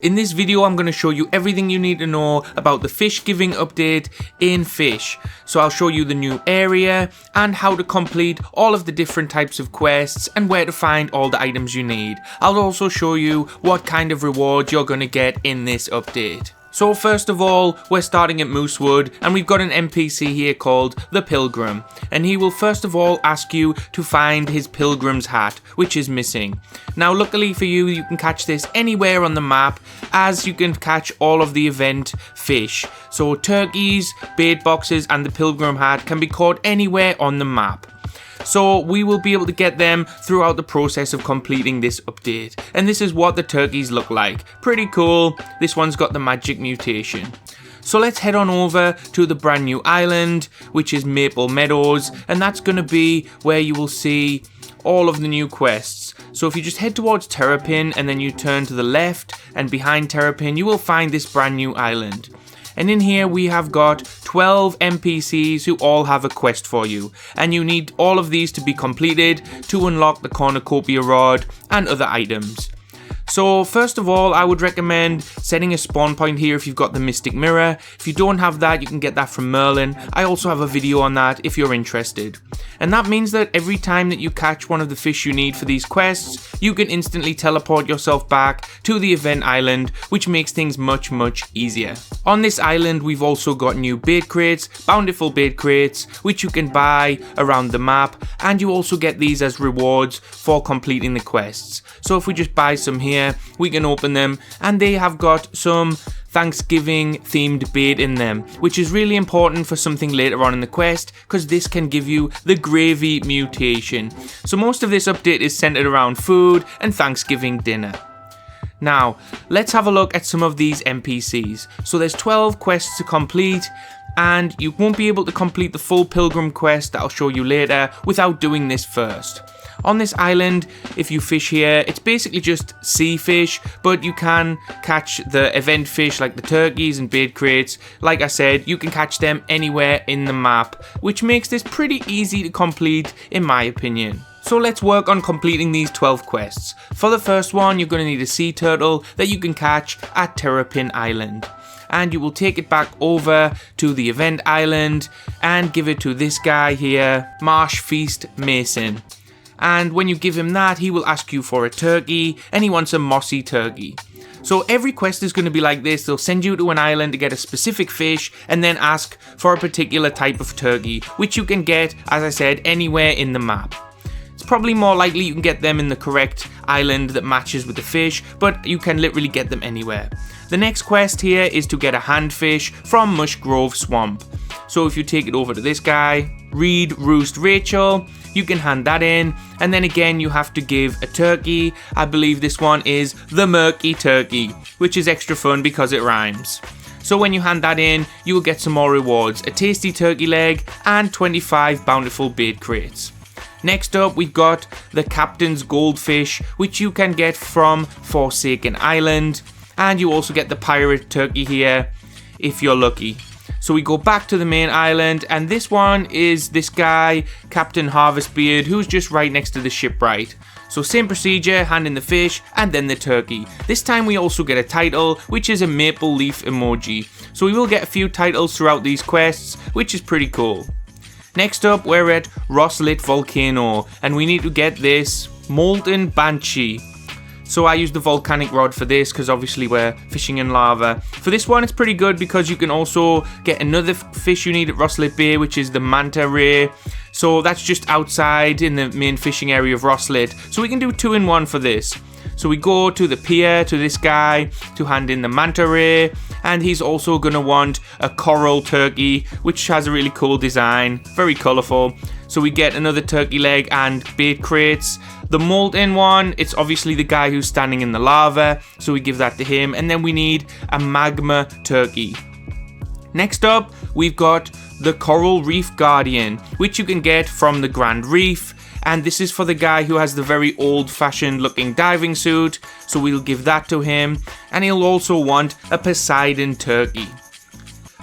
In this video, I'm going to show you everything you need to know about the Fischgiving update in Fisch. So I'll show you the new area and how to complete all of the different types of quests and where to find all the items you need. I'll also show you what kind of rewards you're going to get in this update. So first of all, we're starting at Moosewood and we've got an NPC here called the Pilgrim, and he will first of all ask you to find his pilgrim's hat, which is missing. Now luckily for you, you can catch this anywhere on the map, as you can catch all of the event fish. So turkeys, bait boxes and the pilgrim hat can be caught anywhere on the map. So we will be able to get them throughout the process of completing this update. And this is what the turkeys look like. Pretty cool. This one's got the magic mutation. So let's head on over to the brand new island, which is Maple Meadows. And that's going to be where you will see all of the new quests. So if you just head towards Terrapin and then you turn to the left, and behind Terrapin you will find this brand new island. And in here we have got 12 NPCs who all have a quest for you. And you need all of these to be completed to unlock the Cornucopia Rod and other items. So first of all, I would recommend setting a spawn point here if you've got the Mystic Mirror. If you don't have that, you can get that from Merlin. I also have a video on that if you're interested. And that means that every time that you catch one of the fish you need for these quests, you can instantly teleport yourself back to the event island, which makes things much easier. On this island, we've also got new bait crates, Bountiful Bait Crates, which you can buy around the map, and you also get these as rewards for completing the quests. So if we just buy some here, we can open them, and they have got some Thanksgiving themed bait in them, which is really important for something later on in the quest, because this can give you the gravy mutation. So most of this update is centered around food and Thanksgiving dinner. Now let's have a look at some of these NPCs. So there's 12 quests to complete, and you won't be able to complete the full Pilgrim Quest that I'll show you later without doing this first. On this island, if you fish here, it's basically just sea fish, but you can catch the event fish like the turkeys and bait crates. Like I said, you can catch them anywhere in the map, which makes this pretty easy to complete in my opinion. So let's work on completing these 12 quests. For the first one, you're going to need a sea turtle that you can catch at Terrapin Island. And you will take it back over to the event island and give it to this guy here, Marsh Feast Mason. And when you give him that, he will ask you for a turkey, and he wants a mossy turkey. So every quest is going to be like this. They'll send you to an island to get a specific fish and then ask for a particular type of turkey, which you can get, as I said, anywhere in the map. It's probably more likely you can get them in the correct island that matches with the fish, but you can literally get them anywhere. The next quest here is to get a handfish from Mush Grove Swamp. So if you take it over to this guy, Reed Roost Rachel, you can hand that in, and then again you have to give a turkey. I believe this one is the Murky Turkey, which is extra fun because it rhymes. So when you hand that in, you will get some more rewards, a tasty turkey leg and 25 Bountiful Bait Crates. Next up, we've got the Captain's Goldfish, which you can get from Forsaken Island, and you also get the Pirate Turkey here if you're lucky. So we go back to the main island, and this one is this guy, Captain Harvestbeard, who's just right next to the shipwright. So same procedure, hand in the fish and then the turkey. This time we also get a title, which is a maple leaf emoji. So we will get a few titles throughout these quests, which is pretty cool. Next up, we're at Rosslit Volcano, and we need to get this Molten Banshee. So I used the volcanic rod for this because obviously we're fishing in lava. For this one, it's pretty good because you can also get another fish you need at Rosslit Bay, which is the manta ray. So that's just outside in the main fishing area of Rosslit. So we can do 2 in 1 for this. So we go to the pier to this guy to hand in the manta ray, and he's also going to want a coral turkey, which has a really cool design, very colourful. So we get another turkey leg and bait crates. The molten one, it's obviously the guy who's standing in the lava, so we give that to him, and then we need a magma turkey. Next up, we've got the Coral Reef Guardian, which you can get from the Grand Reef, and this is for the guy who has the very old-fashioned looking diving suit, so we'll give that to him, and he'll also want a Poseidon turkey.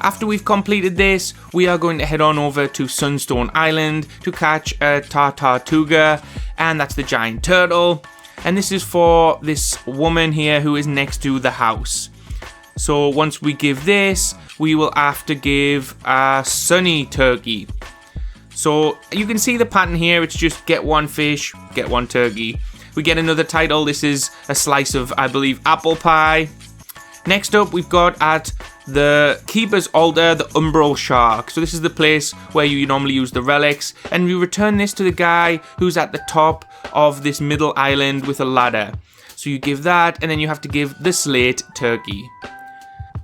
After we've completed this, we are going to head on over to Sunstone Island to catch a Tartartuga, and that's the giant turtle. And this is for this woman here who is next to the house. So once we give this, we will have to give a sunny turkey. So you can see the pattern here. It's just get one fish, get one turkey. We get another title. This is a slice of, I believe, apple pie. Next up, we've got at the Keeper's Altar, the Umbral Shark. So this is the place where you normally use the relics. And we return this to the guy who's at the top of this middle island with a ladder. So you give that, and then you have to give the slate turkey.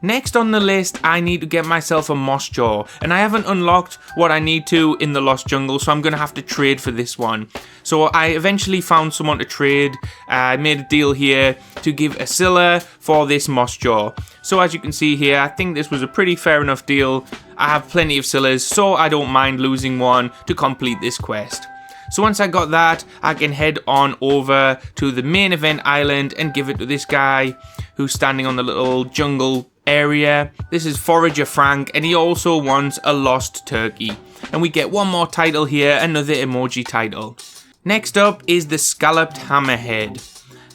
Next on the list, I need to get myself a Mossjaw, and I haven't unlocked what I need to in the Lost Jungle, so I'm going to have to trade for this one. So I eventually found someone to trade. I made a deal here to give a Scylla for this Mossjaw. So as you can see here, I think this was a pretty fair enough deal. I have plenty of Scyllas, so I don't mind losing one to complete this quest. So once I got that, I can head on over to the main event island and give it to this guy who's standing on the little jungle area. This is Forager Frank, and he also wants a lost turkey. And we get one more title here, another emoji title. Next up is the Scalloped Hammerhead.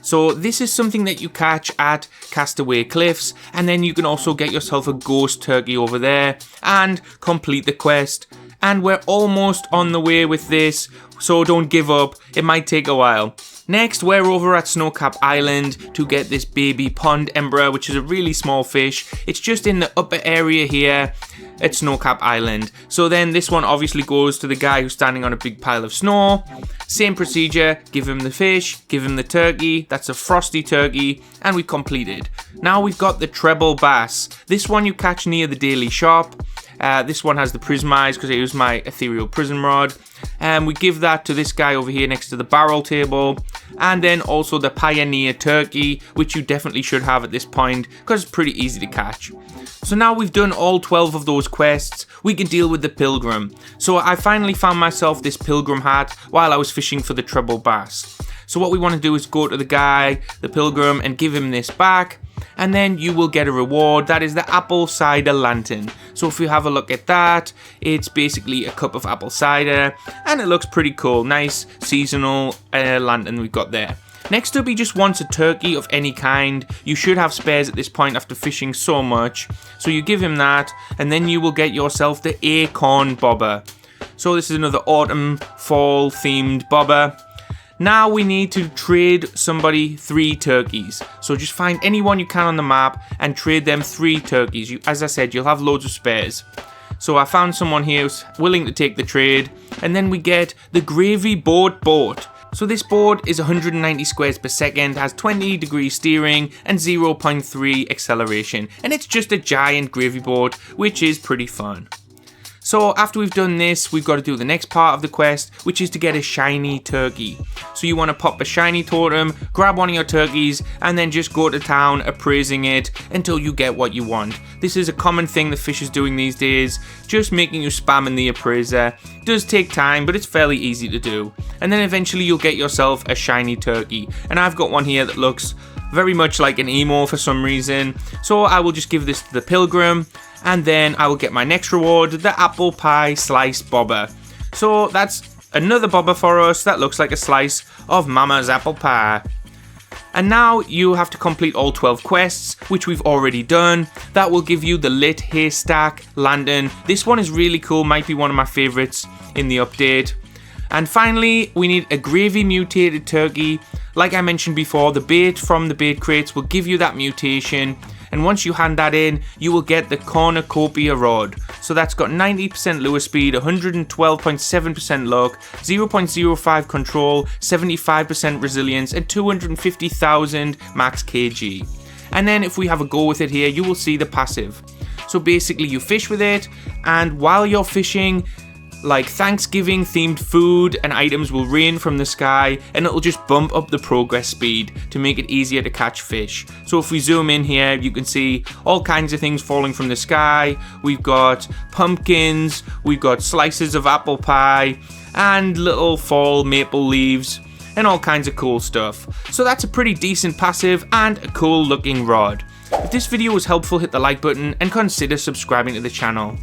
So this is something that you catch at Castaway Cliffs, and then you can also get yourself a ghost turkey over there and complete the quest. And we're almost on the way with this, so don't give up, it might take a while. Next, we're over at Snowcap Island to get this baby pond emperor, which is a really small fish. It's just in the upper area here at Snowcap Island. So then this one obviously goes to the guy who's standing on a big pile of snow. Same procedure, give him the fish, give him the turkey. That's a frosty turkey, and we completed. Now we've got the treble bass. This one you catch near the daily shop. This one has the prismize because I use my ethereal prism rod. And we give that to this guy over here next to the barrel table. And then also the pioneer turkey, which you definitely should have at this point because it's pretty easy to catch. So now we've done all 12 of those quests, we can deal with the pilgrim. So I finally found myself this pilgrim hat while I was fishing for the treble bass. So what we want to do is go to the guy, the pilgrim, and give him this back. And then you will get a reward. That is the apple cider lantern. So if you have a look at that, it's basically a cup of apple cider, and it looks pretty cool. Nice seasonal lantern we've got there. Next up, he just wants a turkey of any kind. You should have spares at this point after fishing so much. So you give him that, and then you will get yourself the acorn bobber. So this is another autumn, fall themed bobber. Now we need to trade somebody 3 turkeys. So just find anyone you can on the map and trade them 3 turkeys. As I said, you'll have loads of spares. So I found someone here who's willing to take the trade. And then we get the Gravy Boat. So this boat is 190 squares per second, has 20 degrees steering and 0.3 acceleration. And it's just a giant gravy boat, which is pretty fun. So after we've done this, we've got to do the next part of the quest, which is to get a shiny turkey. So you want to pop a shiny totem, grab one of your turkeys, and then just go to town appraising it until you get what you want. This is a common thing the fish is doing these days, just making you spam in the appraiser. It does take time, but it's fairly easy to do. And then eventually you'll get yourself a shiny turkey. And I've got one here that looks very much like an emo for some reason. So I will just give this to the pilgrim. And then I will get my next reward, the apple pie slice bobber. So that's another bobber for us that looks like a slice of Mama's apple pie. And now you have to complete all 12 quests, which we've already done. That will give you the lit haystack lantern. This one is really cool, might be one of my favorites in the update. And finally, we need a gravy mutated turkey. Like I mentioned before, the bait from the bait crates will give you that mutation. And once you hand that in, you will get the Cornucopia Rod. So that's got 90% lure speed, 112.7% luck, 0.05 control, 75% resilience, and 250,000 max kg. And then if we have a go with it here, you will see the passive. So basically you fish with it, and while you're fishing, like Thanksgiving themed food and items will rain from the sky, and it'll just bump up the progress speed to make it easier to catch fish. So if we zoom in here, you can see all kinds of things falling from the sky. We've got pumpkins, we've got slices of apple pie, and little fall maple leaves, and all kinds of cool stuff. So that's a pretty decent passive and a cool looking rod. If this video was helpful, hit the like button and consider subscribing to the channel.